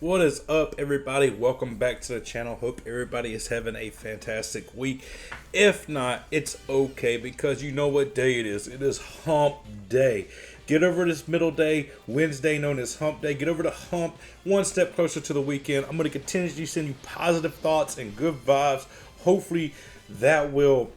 What is up, everybody? Welcome back to the channel. Hope everybody is having a fantastic week. If not, it's okay, because you know what day it is. It is hump day. Get over this middle day, Wednesday, known as hump day. Get over the hump, one step closer to the weekend. I'm going to continuously send you positive thoughts and good vibes. Hopefully that will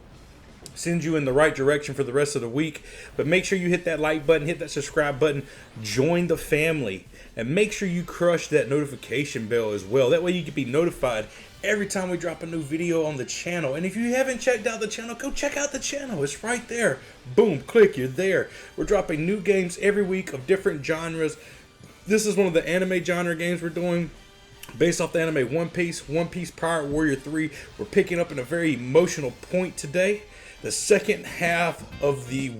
send you in the right direction for the rest of the week. But make sure you hit that like button, hit that subscribe button, join the family, and make sure you crush that notification bell as well. That way you can be notified every time we drop a new video on the channel. And if you haven't checked out the channel, go check out the channel. It's right there. Boom, click, you're there. We're dropping new games every week of different genres. This is one of the anime genre games we're doing, based off the anime One Piece Pirate Warrior 3. We're picking up in a very emotional point today. The second half of the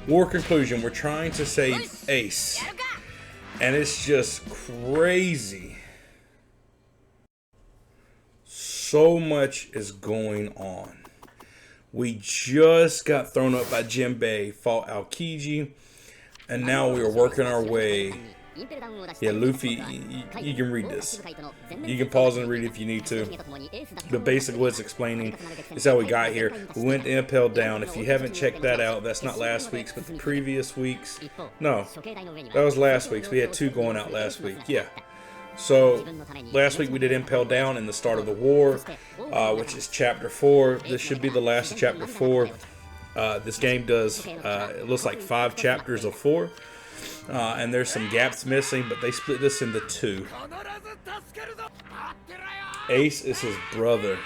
war conclusion. We're trying to save Ace, and it's just crazy. So much is going on. We just got thrown up by Jinbei, fought Aokiji, and now we are working our way. Yeah, Luffy, you can read this. You can pause and read it if you need to. But basically what it's explaining is how we got here. We went to Impel Down. If you haven't checked that out, that's not last week's, but the previous week's. No, that was last week's. We had two going out last week. Yeah. So, last week we did Impel Down in the start of the war, which is Chapter 4. This should be the last of Chapter 4. This game does, it looks like 5 chapters of 4. And there's some gaps missing, but they split this into 2. Ace is his brother,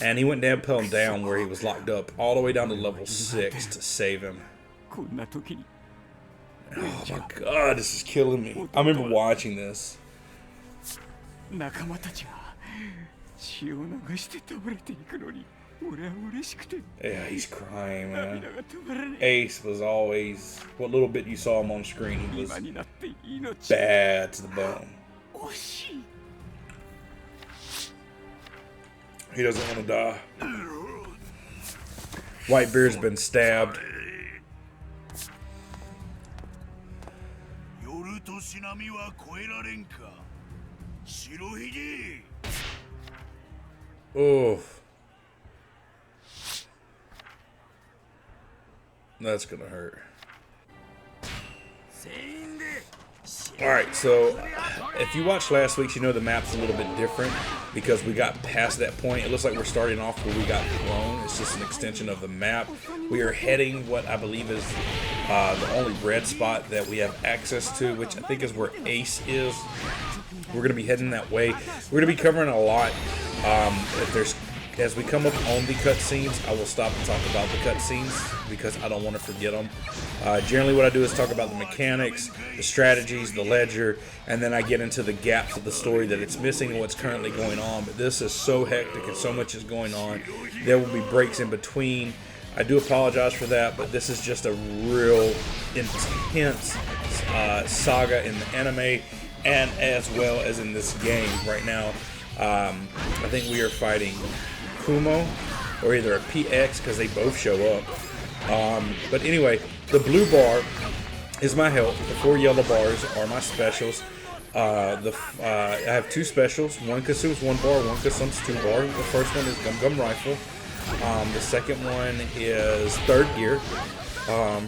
and he went to Impel Down where he was locked up all the way down to level 6 to save him. Oh my god, this is killing me. I remember watching this. Yeah, he's crying, man. Ace was always, what little bit you saw him on screen, he was bad to the bone. He doesn't want to die. Whitebeard's been stabbed. Oh. That's gonna hurt. Alright, so if you watched last week's, you know the map's a little bit different because we got past that point. It looks like we're starting off where we got thrown. It's just an extension of the map. We are heading what I believe is the only red spot that we have access to, which I think is where Ace is. We're going to be heading that way. We're going to be covering a lot. As we come up on the cutscenes, I will stop and talk about the cutscenes because I don't want to forget them. Generally what I do is talk about the mechanics, the strategies, the ledger, and then I get into the gaps of the story that it's missing and what's currently going on. But this is so hectic and so much is going on. There will be breaks in between. I do apologize for that, but this is just a real intense saga in the anime and as well as in this game right now. I think we are fighting Kumo, or either a PX, because they both show up. But anyway, the blue bar is my health. The 4 yellow bars are my specials. I have 2 specials. One consumes 1 bar, one consumes 2 bar. The first one is Gum Gum Rifle. The second one is Third Gear.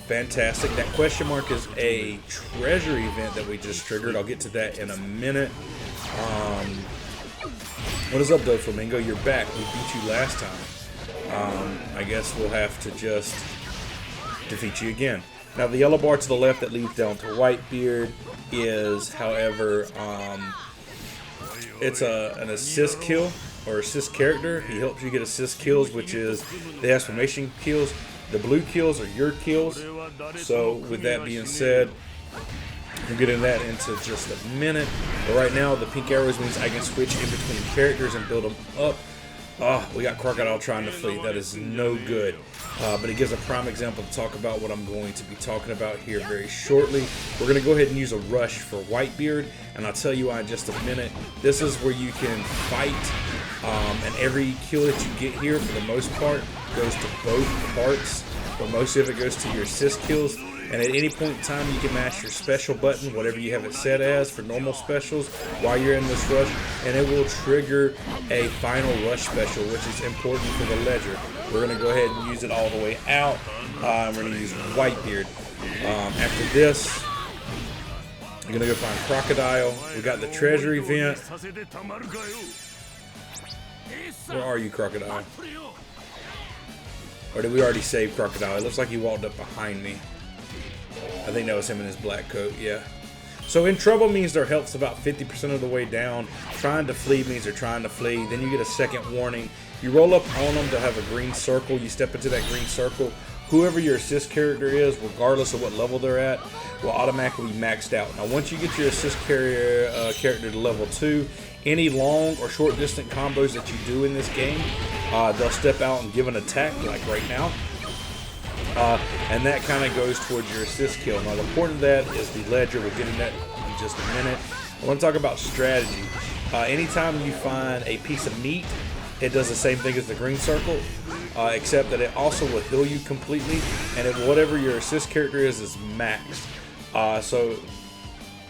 Fantastic. That question mark is a treasure event that we just triggered. I'll get to that in a minute. What is up, though, Flamingo? You're back. We beat you last time. I guess we'll have to just defeat you again. Now, the yellow bar to the left that leads down to Whitebeard is, however, it's an assist kill or assist character. He helps you get assist kills, which is the exclamation kills. The blue kills are your kills. So, with that being said, we'll get into that into just a minute. But right now, the pink arrows means I can switch in between characters and build them up. Oh, we got Crocodile trying to flee. That is no good. But it gives a prime example to talk about what I'm going to be talking about here very shortly. We're going to go ahead and use a rush for Whitebeard. And I'll tell you why in just a minute. This is where you can fight. And every kill that you get here, for the most part, goes to both parts. But most of it goes to your assist kills. And at any point in time, you can mash your special button, whatever you have it set as for normal specials, while you're in this rush, and it will trigger a final rush special, which is important for the ledger. We're going to go ahead and use it all the way out. We're going to use Whitebeard. After this, you're going to go find Crocodile. We got the treasure event. Where are you, Crocodile? Or did we already save Crocodile? It looks like he walked up behind me. I think that was him in his black coat, yeah. So in trouble means their health's about 50% of the way down. Trying to flee means they're trying to flee. Then you get a second warning. You roll up on them, they'll have a green circle. You step into that green circle. Whoever your assist character is, regardless of what level they're at, will automatically be maxed out. Now once you get your assist character to level 2, any long or short distance combos that you do in this game, they'll step out and give an attack, like right now. And that kind of goes towards your assist kill. Now the point of that is the ledger. We'll get into that in just a minute. I want to talk about strategy. Anytime you find a piece of meat, it does the same thing as the green circle, except that it also will heal you completely, and if whatever your assist character is maxed. So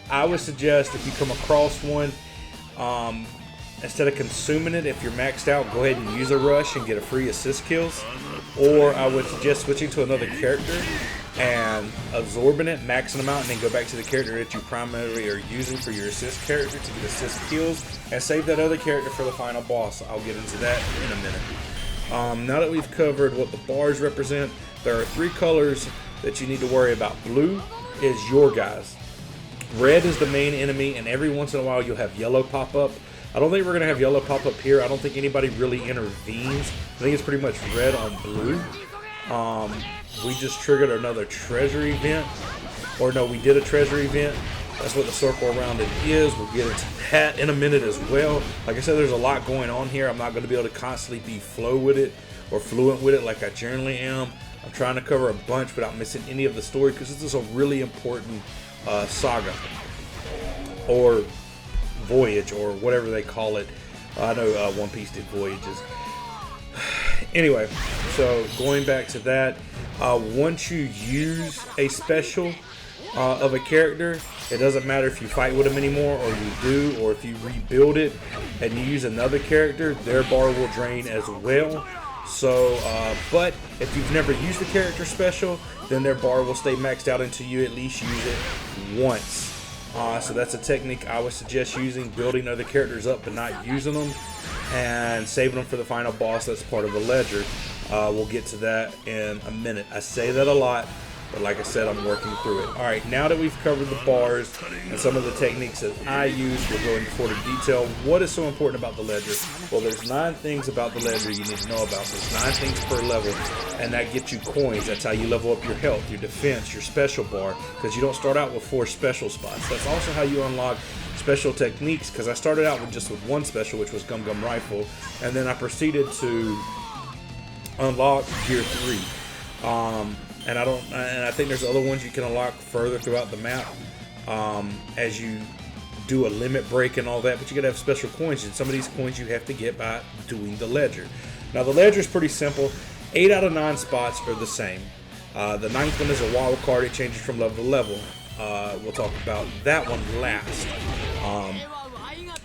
I would suggest if you come across one, instead of consuming it, if you're maxed out, go ahead and use a rush and get a free assist kills. Or I would suggest switching to another character and absorbing it, maxing them out, and then go back to the character that you primarily are using for your assist character to get assist kills, and save that other character for the final boss. I'll get into that in a minute. Now that we've covered what the bars represent, there are 3 colors that you need to worry about. Blue is your guys. Red is the main enemy, and every once in a while you'll have yellow pop up. I don't think we're going to have yellow pop up here. I don't think anybody really intervenes. I think it's pretty much red on blue. We just triggered another treasure event. Or no, we did a treasure event. That's what the circle around it is. We'll get into that in a minute as well. Like I said, there's a lot going on here. I'm not going to be able to constantly be fluent with it like I generally am. I'm trying to cover a bunch without missing any of the story, because this is a really important saga. Or voyage, or whatever they call it. I know One Piece did voyages. Anyway, so going back to that, once you use a special of a character, it doesn't matter if you fight with them anymore, or you do, or if you rebuild it and you use another character, their bar will drain as well. So, but if you've never used the character special, then their bar will stay maxed out until you at least use it once. So that's a technique I would suggest using, building other characters up but not using them, and saving them for the final boss. That's part of the ledger. We'll get to that in a minute. I say that a lot, but like I said, I'm working through it. Alright, now that we've covered the bars and some of the techniques that I use, we'll go into further detail. What is so important about the ledger? Well, there's 9 things about the ledger you need to know about. There's 9 things per level, and that gets you coins. That's how you level up your health, your defense, your special bar, because you don't start out with 4 special spots. That's also how you unlock special techniques, because I started out with just with 1 special, which was Gum Gum Rifle, and then I proceeded to unlock Gear 3. And I think there's other ones you can unlock further throughout the map as you do a limit break and all that, but you gotta have special coins, and some of these coins you have to get by doing the ledger. Now the ledger is pretty simple. 8 out of 9 spots are the same. The 9th one is a wild card. It changes from level to level. We'll talk about that one last.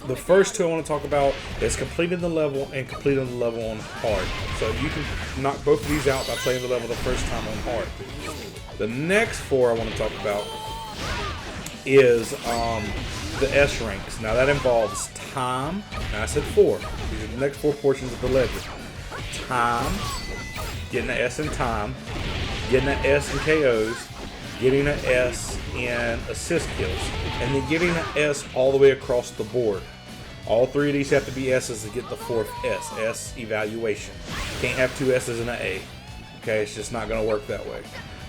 The first 2 I want to talk about is completing the level and completing the level on hard. So you can knock both of these out by playing the level the first time on hard. The next 4 I want to talk about is the S ranks. Now that involves time. Now I said 4. These are the next 4 portions of the ledger. Time, getting an S in time, getting an S in KOs, getting an S in assist kills, and then getting an S all the way across the board. All 3 of these have to be S's to get the 4th S. S evaluation. Can't have 2 S's and an A. Okay, it's just not going to work that way.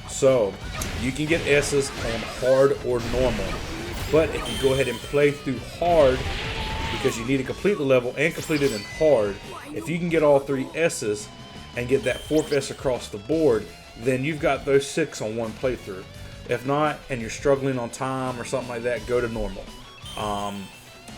So, you can get S's on hard or normal. But if you go ahead and play through hard, because you need to complete the level and complete it in hard, if you can get all 3 S's and get that 4th S across the board, then you've got those 6 on one playthrough. If not, and you're struggling on time or something like that, go to normal.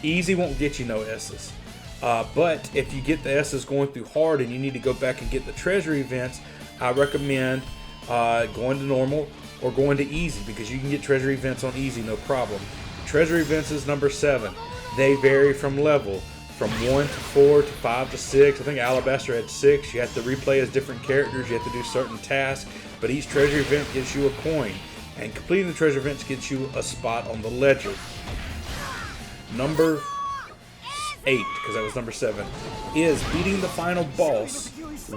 Easy won't get you no S's. But if you get the S's going through hard and you need to go back and get the treasure events, I recommend going to normal, or going to easy, because you can get treasure events on easy, no problem. Treasure events is number 7. They vary from level, from 1 to 4 to 5 to 6. I think Alabaster had 6. You have to replay as different characters. You have to do certain tasks, but each treasure event gives you a coin, and completing the treasure events gets you a spot on the ledger. Number 8, because that was number 7, is beating the final boss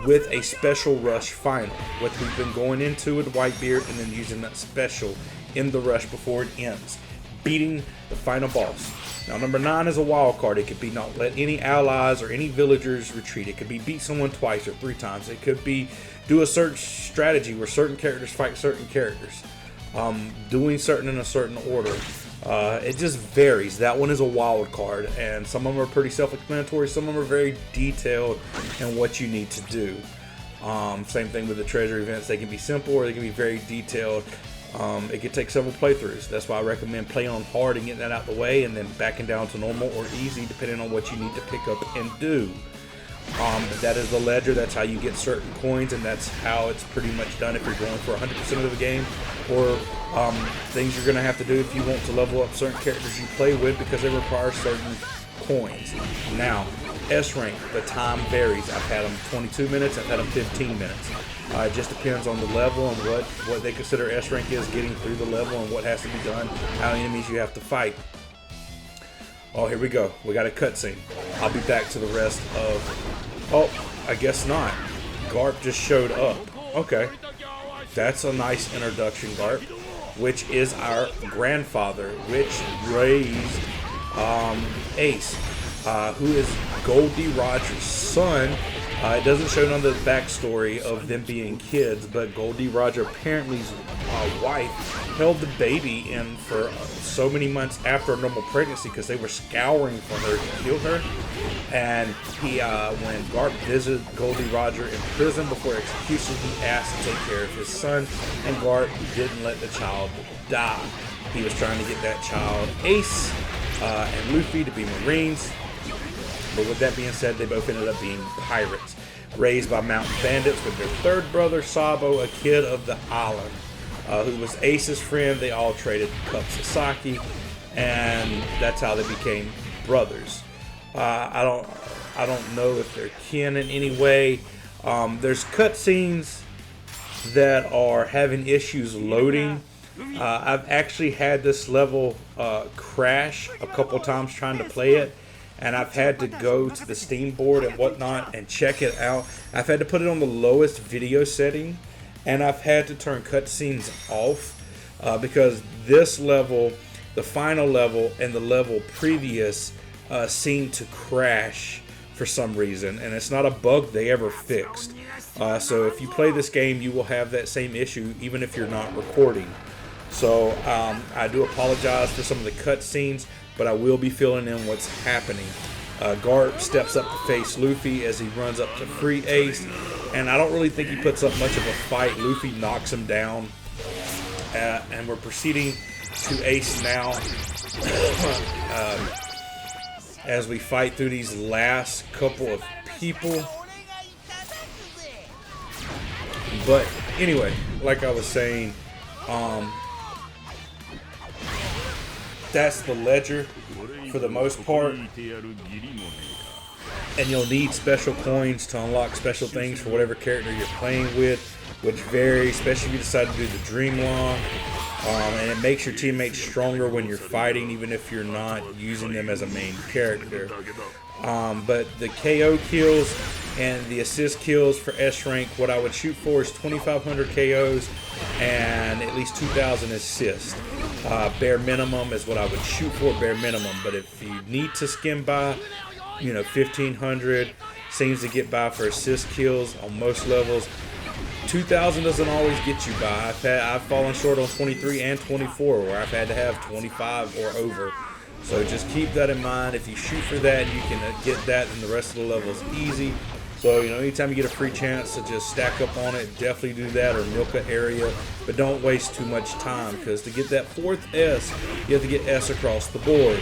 with a special rush final, what we've been going into with Whitebeard, and then using that special in the rush before it ends. Beating the final boss. Now, number 9 is a wild card. It could be not let any allies or any villagers retreat. It could be beat someone twice or 3 times. It could be do a certain strategy where certain characters fight certain characters. Doing certain in a certain order. It just varies. That one is a wild card, and some of them are pretty self-explanatory. Some of them are very detailed in what you need to do. Same thing with the treasure events. They can be simple or they can be very detailed. It could take several playthroughs. That's why I recommend playing on hard and getting that out the way, and then backing down to normal or easy depending on what you need to pick up and do. That is the ledger. That's how you get certain coins, and that's how it's pretty much done if you're going for 100% of the game, or things you're going to have to do if you want to level up certain characters you play with, because they require certain coins. Now, S rank, the time varies. I've had them 22 minutes, I've had them 15 minutes. It just depends on the level and what they consider S rank is, getting through the level, and what has to be done, how many enemies you have to fight. Oh, here we go. We got a cutscene. I'll be back to the rest of... Oh, I guess not. Garp just showed up. Okay. That's a nice introduction, Garp. Which is our grandfather, which raised Ace, who is Goldie Roger's son. It doesn't show none of the backstory of them being kids, but Goldie Roger apparently's wife held the baby in for so many months after a normal pregnancy because they were scouring for her to kill her. And he, when Garp visited Goldie Roger in prison before execution, he asked to take care of his son, and Garp didn't let the child die. He was trying to get that child, Ace, and Luffy, to be Marines. But with that being said, they both ended up being pirates, raised by mountain bandits with their third brother, Sabo, a kid of the island, who was Ace's friend. They all traded cups of sake, and that's how they became brothers. I don't know if they're kin in any way. There's cutscenes that are having issues loading. I've actually had this level crash a couple times trying to play it, and I've had to go to the Steam board and whatnot and check it out. I've had to put it on the lowest video setting, and I've had to turn cutscenes off because this level, the final level, and the level previous seem to crash for some reason, and it's not a bug they ever fixed. So if you play this game, you will have that same issue even if you're not recording. So I do apologize for some of the cutscenes, but I will be filling in what's happening. Garp steps up to face Luffy as he runs up to free Ace, and I don't really think he puts up much of a fight. Luffy knocks him down, and we're proceeding to Ace now as we fight through these last couple of people. But anyway, like I was saying, that's the ledger for the most part, and you'll need special coins to unlock special things for whatever character you're playing with, which vary, especially if you decide to do the Dream Long. And it makes your teammates stronger when you're fighting, even if you're not using them as a main character. But the KO kills and the assist kills for S rank, what I would shoot for is 2,500 KOs and at least 2,000 assists. Bare minimum is what I would shoot for, bare minimum. But if you need to skim by, 1,500 seems to get by for assist kills on most levels. 2,000 doesn't always get you by. I've fallen short on 23 and 24 where I've had to have 25 or over. So just keep that in mind. If you shoot for that, you can get that, and the rest of the levels easy. So, anytime you get a free chance to just stack up on it, definitely do that, or milk an area. But don't waste too much time, because to get that 4th S, you have to get S across the board.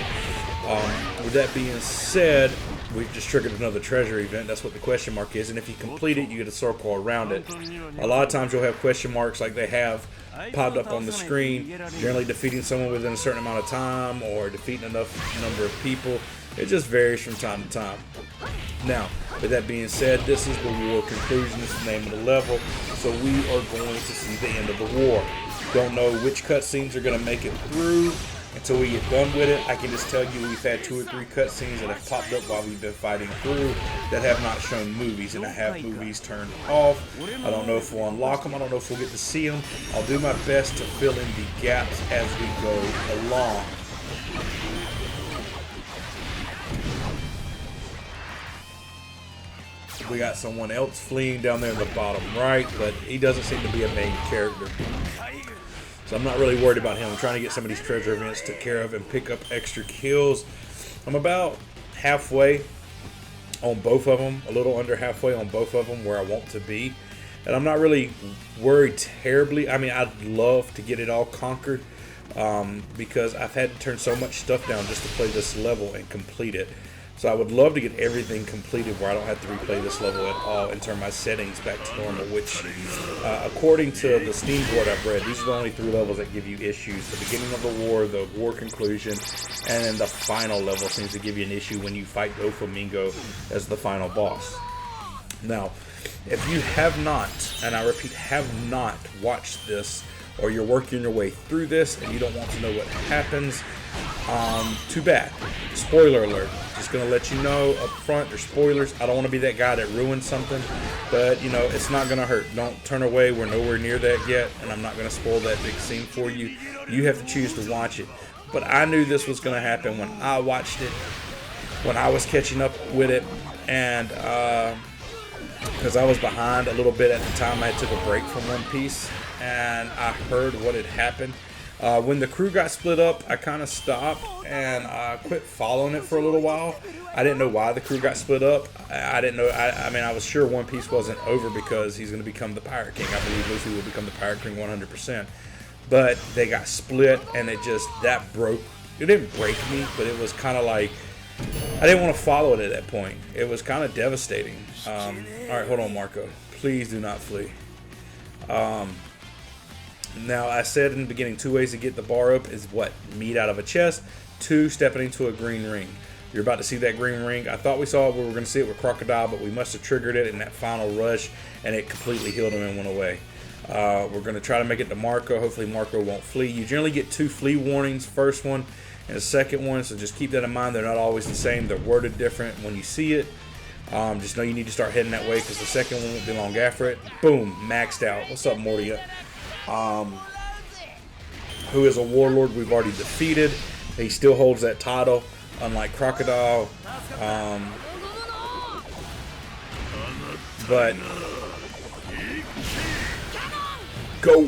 With that being said, we've just triggered another treasure event. That's what the question mark is. And if you complete it, you get a circle around it. A lot of times you'll have question marks like they have popped up on the screen, generally defeating someone within a certain amount of time or defeating enough number of people. It just varies from time to time. Now, with that being said, this is the war conclusion. This is the name of the level. So we are going to see the end of the war. Don't know which cutscenes are going to make it through until we get done with it. I can just tell you we've had 2 or 3 cutscenes that have popped up while we've been fighting through that have not shown movies, and I have movies turned off. I don't know if we'll unlock them. I don't know if we'll get to see them. I'll do my best to fill in the gaps as we go along. We got someone else fleeing down there in the bottom right, but he doesn't seem to be a main character. So I'm not really worried about him. I'm trying to get some of these treasure events taken care of and pick up extra kills. I'm about halfway on both of them, a little under halfway on both of them where I want to be. And I'm not really worried terribly. I mean, I'd love to get it all conquered because I've had to turn so much stuff down just to play this level and complete it. So I would love to get everything completed where I don't have to replay this level at all and turn my settings back to normal, which according to the Steam board I've read, these are the only 3 levels that give you issues. The beginning of the war conclusion, and then the final level seems to give you an issue when you fight Doflamingo as the final boss. Now, if you have not, and I repeat, have not watched this, or you're working your way through this and you don't want to know what happens, too bad. Spoiler alert. Just gonna let you know up front, there's spoilers. I don't want to be that guy that ruins something, but you know, it's not gonna hurt. Don't turn away. We're nowhere near that yet, and I'm not gonna spoil that big scene for you. You have to choose to watch it. But I knew this was gonna happen when I watched it, when I was catching up with it, and because I was behind a little bit at the time. I took a break from One Piece, and I heard what had happened. When the crew got split up, I kind of stopped and quit following it for a little while. I didn't know why the crew got split up. I didn't know. I mean, I was sure One Piece wasn't over because he's going to become the Pirate King. I believe Luffy will become the Pirate King 100%. But they got split, and that broke. It didn't break me, but it was kind of like I didn't want to follow it at that point. It was kind of devastating. All right, hold on, Marco. Please do not flee. Now, I said in the beginning, 2 ways to get the bar up is what? Meat out of a chest. 2, stepping into a green ring. You're about to see that green ring. I thought we saw it. We were going to see it with Crocodile, but we must have triggered it in that final rush, and it completely healed him and went away. We're going to try to make it to Marco. Hopefully Marco won't flee. You generally get 2 flee warnings, first one and the second one, so just keep that in mind. They're not always the same. They're worded different when you see it. Just know you need to start heading that way because the second one won't be long after it. Boom, maxed out. What's up, Mortia? Who is a warlord we've already defeated. He still holds that title, unlike Crocodile. But go,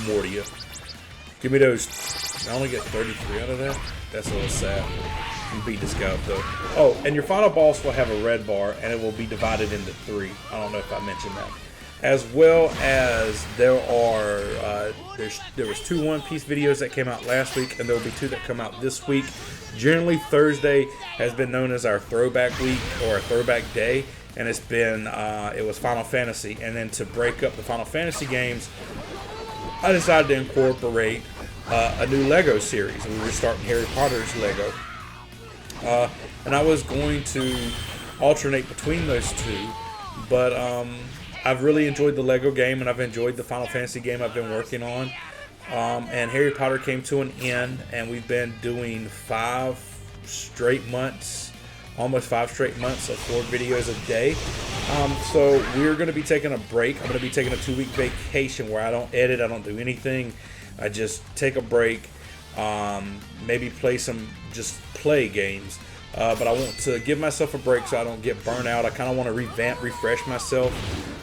Mortia. Give me those. I only get 33 out of that. That's a little sad. You beat this guy up though. Oh, and your final boss will have a red bar, and it will be divided into 3. I don't know if I mentioned that. As well as there was 2 One Piece videos that came out last week, and there will be 2 that come out this week. Generally, Thursday has been known as our throwback week or a throwback day, and it's been it was Final Fantasy. And then to break up the Final Fantasy games, I decided to incorporate a new Lego series, and we were starting Harry Potter's Lego. And I was going to alternate between those 2, but I've really enjoyed the Lego game, and I've enjoyed the Final Fantasy game I've been working on. And Harry Potter came to an end, and we've been doing 5 straight months, almost 5 straight months of 4 videos a day. So we're going to be taking a break. I'm going to be taking a 2-week vacation where I don't edit, I don't do anything. I just take a break, maybe play games. But I want to give myself a break so I don't get burnt out. I kind of want to refresh myself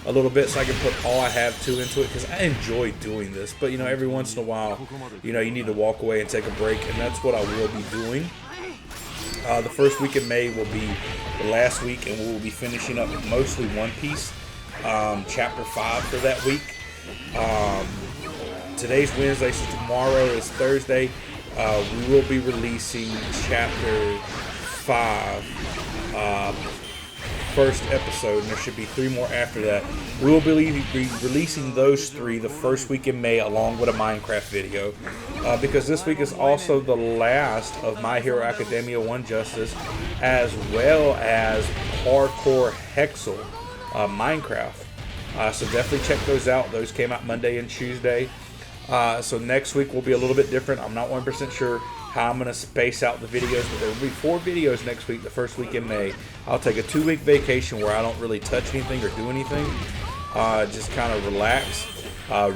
a little bit so I can put all I have into it because I enjoy doing this. But, you know, every once in a while, you know, you need to walk away and take a break, and that's what I will be doing. The first week in May will be the last week, and we will be finishing up mostly One Piece, Chapter 5 for that week. Today's Wednesday, so tomorrow is Thursday. We will be releasing Chapter 5 first episode, and there should be 3 more after that. We will be releasing those 3 the first week in May, along with a Minecraft video, because this week is also the last of My Hero Academia 1 Justice, as well as Parkour Hexel Minecraft. So definitely check those out. Those came out Monday and Tuesday. So next week will be a little bit different. I'm not 100% sure how I'm going to space out the videos, but there will be 4 videos next week, the first week in May. I'll take a 2-week vacation where I don't really touch anything or do anything. Just kind of relax,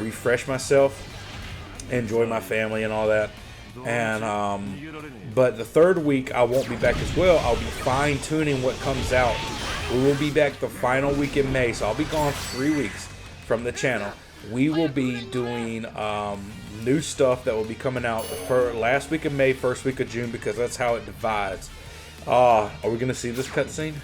refresh myself, enjoy my family and all that. And but the 3rd week I won't be back as well. I'll be fine-tuning what comes out. We will be back the final week in May, so I'll be gone 3 weeks from the channel. We will be doing new stuff that will be coming out for last week of May, first week of June, because that's how it divides. Are we going to see this cutscene?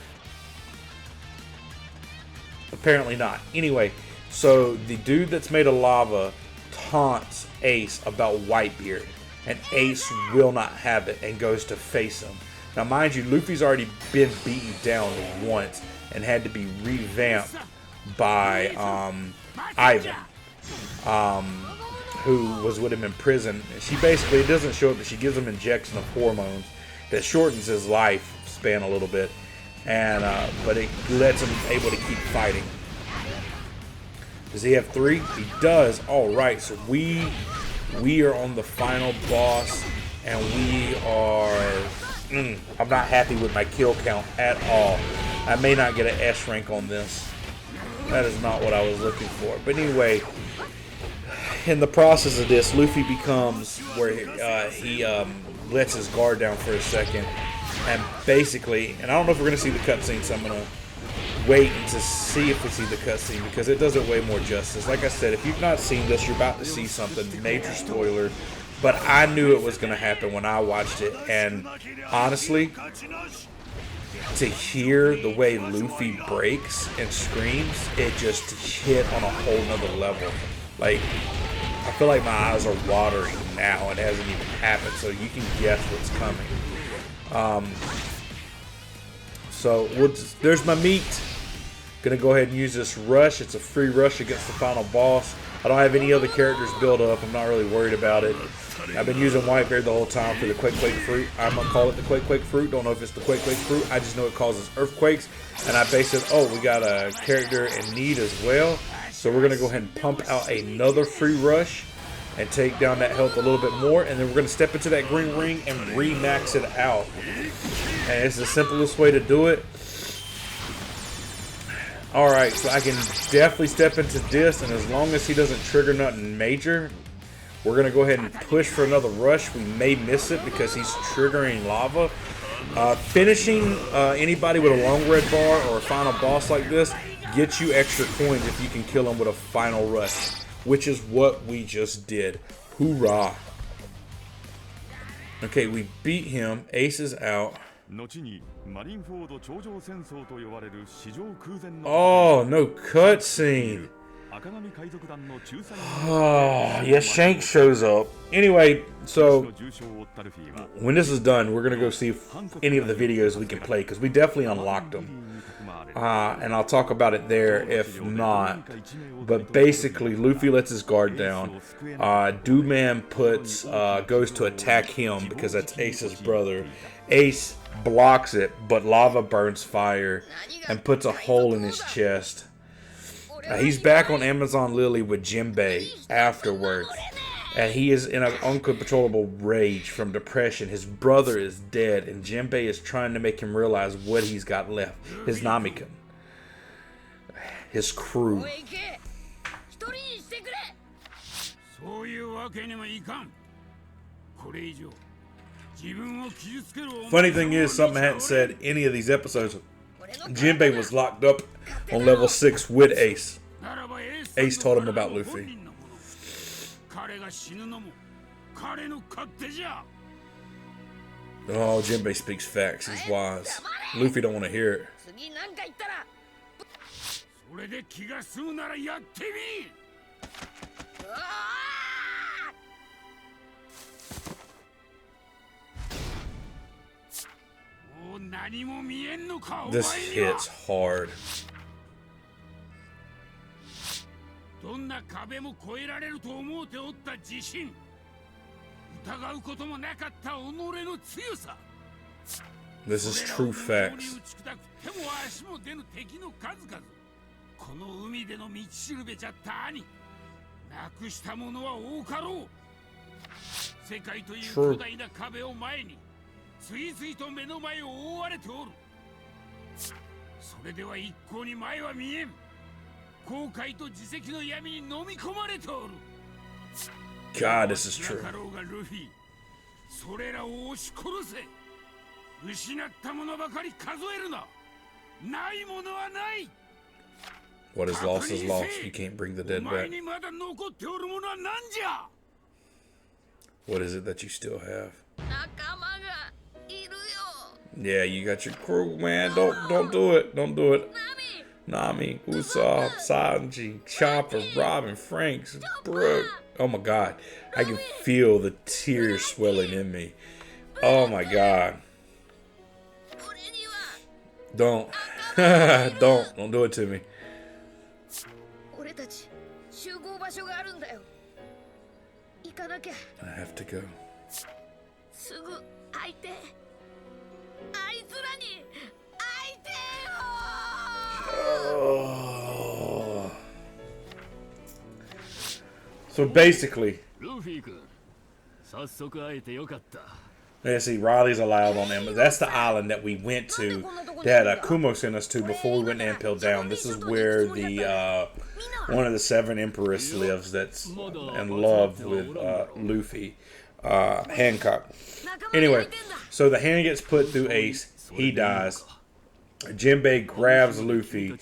Apparently not. Anyway, so the dude that's made of lava taunts Ace about Whitebeard, and Ace will not have it and goes to face him. Now, mind you, Luffy's already been beaten down once and had to be revamped by Ivan, who was with him in prison. She basically, it doesn't show it, but she gives him injection of hormones that shortens his life span a little bit, and but it lets him able to keep fighting. Does he have 3? He does. All right, so we are on the final boss, and we are. I'm not happy with my kill count at all. I may not get an S rank on this. That is not what I was looking for. But anyway, in the process of this, Luffy becomes where he lets his guard down for a second, and basically, and I don't know if we're going to see the cutscene, so I'm going to wait to see if we see the cutscene, because it does it way more justice. Like I said, if you've not seen this, you're about to see something, major spoiler, but I knew it was going to happen when I watched it, and honestly, to hear the way Luffy breaks and screams, it just hit on a whole nother level. Like, I feel like my eyes are watering now. It hasn't even happened, so you can guess what's coming. So there's my meat. Gonna go ahead and use this rush. It's a free rush against the final boss. I don't have any other characters built up. I'm not really worried about it. I've been using Whitebeard the whole time for the Quake fruit. I'm gonna call it the Quake fruit. Don't know if it's the Quake fruit. I just know it causes earthquakes, and I base it. Oh, we got a character in need as well. So we're gonna go ahead and pump out another free rush and take down that health a little bit more, and then we're gonna step into that green ring and re-max it out. And it's the simplest way to do it. Alright, so I can definitely step into this, and as long as he doesn't trigger nothing major, we're going to go ahead and push for another rush. We may miss it because he's triggering lava. Finishing anybody with a long red bar or a final boss like this gets you extra coins if you can kill him with a final rush, which is what we just did. Hoorah! Okay, we beat him. Ace is out. Oh, no cutscene. Oh, yeah, Shank shows up. Anyway, so when this is done, we're going to go see if any of the videos we can play, because we definitely unlocked them. And I'll talk about it there if not. But basically, Luffy lets his guard down. Dooman goes to attack him because that's Ace's brother. Ace blocks it, but lava burns fire and puts a hole in his chest. He's back on Amazon Lily with Jinbei afterwards, and he is in an uncontrollable rage from depression. His brother is dead, and Jinbei is trying to make him realize what he's got left. His Namikan. His crew. Funny thing is, something I hadn't said any of these episodes. Jinbei was locked up on level 6 with Ace. Ace told him about Luffy. Oh, Jinbei speaks facts. He's wise. Luffy don't want to hear it. This hits hard. どんな壁も越えられると思うておった自信、疑うこともなかった己の強さ。 This is true facts. 手も足も出ぬ敵の数々。この海での道しるべじゃった兄、なくしたものは多かろう。世界という巨大な壁を前に次々と目の前を覆われておる。それでは一向に前は見えん。 後悔と自責の闇に飲み込まれておる。 God, this is true. それらを押し殺せ。失ったものばかり数えるな。ないものはない。 What is lost is lost. You can't bring the dead back. にまだ残っておるものは何じゃ。 What is it that you still have? 仲間がいるよ。 Yeah, you got your crew, man. Don't do it. Don't do it. Nami, Usopp, Sanji, Chopper, Robin, Franks, Brooke. Oh my God. I can feel the tears swelling in me. Oh my God. Don't. Don't do it to me. 俺たち集合場所があるんだよ。行かなきゃ。 I have to go. すぐ会いて。あいつらに会いてよ。 So basically, ルフィ君、早速会えてよかった。 yeah, see, Riley's allowed on them. That's the island that we went to, that Kumo sent us to before we went to Impel Down. This is where the one of the 7 emperors lives that's in love with Luffy, Hancock. Anyway, so the hand gets put through Ace. He dies. Jinbei grabs Luffy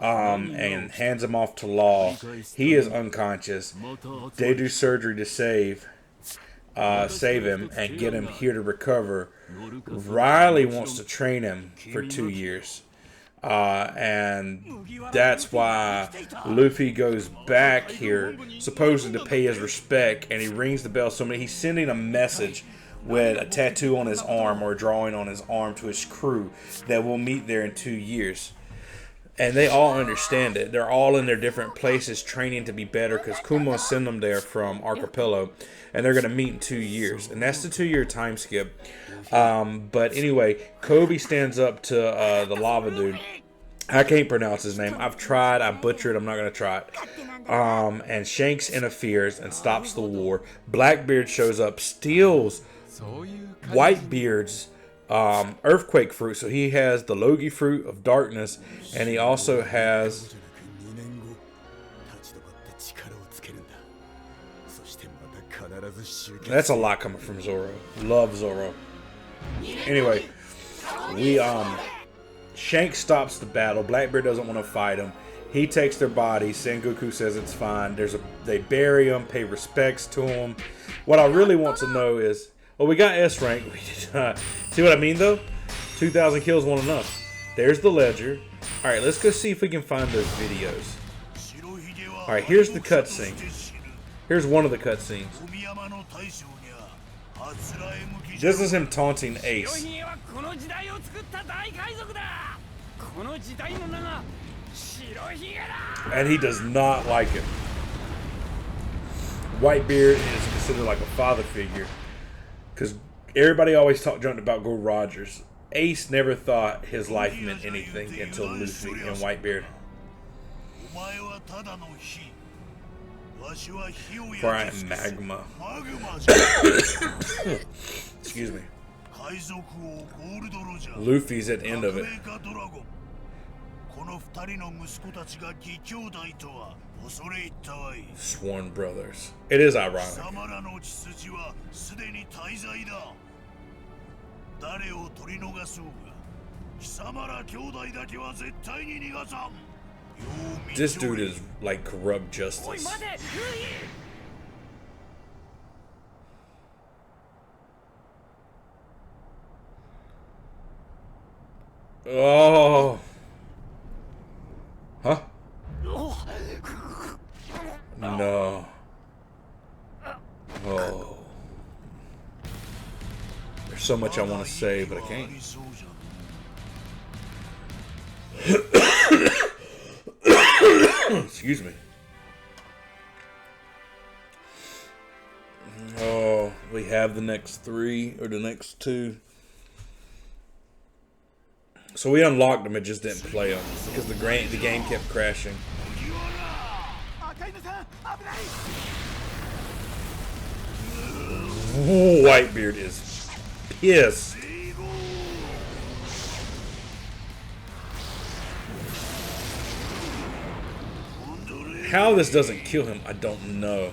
and hands him off to Law. He is unconscious. They do surgery to save him and get him here to recover. Riley wants to train him for 2 years. And that's why Luffy goes back here, supposedly to pay his respect, and he rings the bell. So he's sending a message with a tattoo on his arm or a drawing on his arm to his crew that will meet there in 2 years. And they all understand it. They're all in their different places training to be better because Kumo sent them there from Archipelago, and they're going to meet in 2 years. And that's the 2-year time skip. But anyway, Kobe stands up to the lava dude. I can't pronounce his name. I've tried. I butchered. I'm not going to try it. And Shanks interferes and stops the war. Blackbeard shows up, steals Whitebeard's earthquake fruit. So he has the Logi fruit of darkness, and he also has that's a lot coming from Zoro. Love Zoro. Anyway, Shanks stops the battle. Blackbeard doesn't want to fight him. He takes their bodies. Sengoku says it's fine. They bury him, pay respects to him. What I really want to know is, well, we got S rank. See what I mean, though? 2,000 kills won't enough. There's the ledger. All right, let's go see if we can find those videos. All right, here's the cutscene. Here's one of the cutscenes. This is him taunting Ace. And he does not like it. Whitebeard is considered like a father figure, because everybody always jumped about Gold Rogers. Ace never thought his life meant anything until Luffy and Whitebeard. For I am magma. Excuse me. Luffy's at the end of it. Sworn brothers. It is ironic. This dude is like corrupt justice. Oh. Huh? No. Oh. There's so much I want to say, but I can't. Excuse me. Oh, we have the next 3 or the next 2. So we unlocked them, it just didn't play them because the game kept crashing. Ooh, Whitebeard is pissed. How this doesn't kill him, I don't know.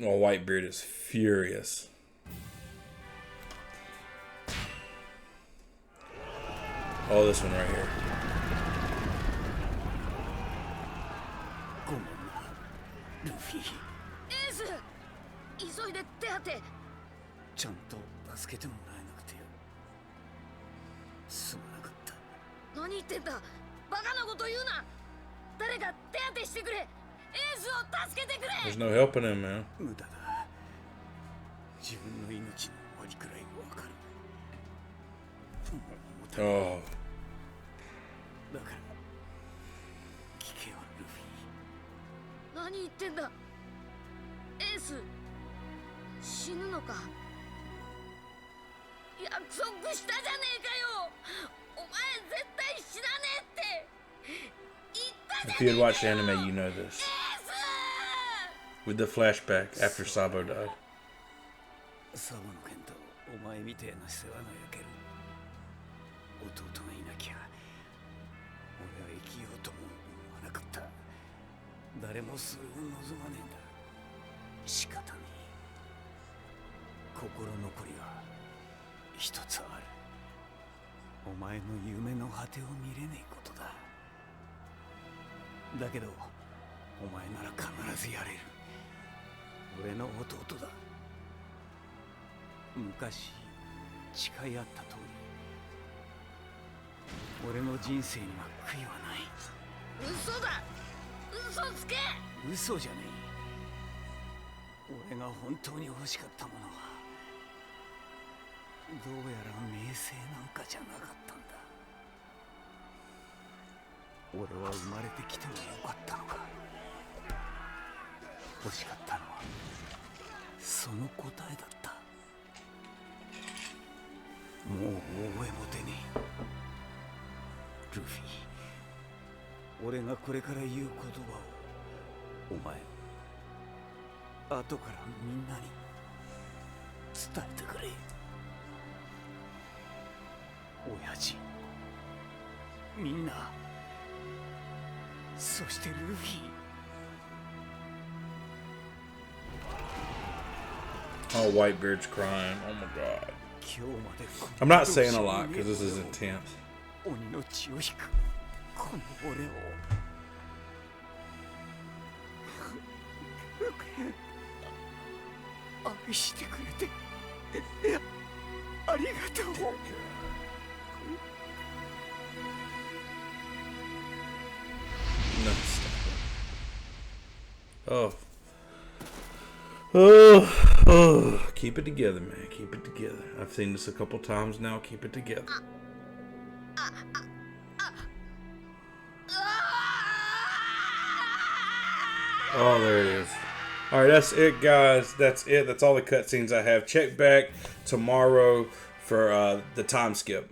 Oh, Whitebeard is furious. Oh, this one right here. There's no helping him, man. Oh. If you had watched anime, you know this. With the flashback after Sabo died. Oh, Whitebeard's crying. Oh my god. I'm not saying a lot because this is intense. No, stop it. Oh. Oh. Keep it together, man. Keep it together. I've seen this a couple times now. Keep it together. Oh, there it is. All right, that's it, guys. That's it. That's all the cutscenes I have. Check back tomorrow for the time skip.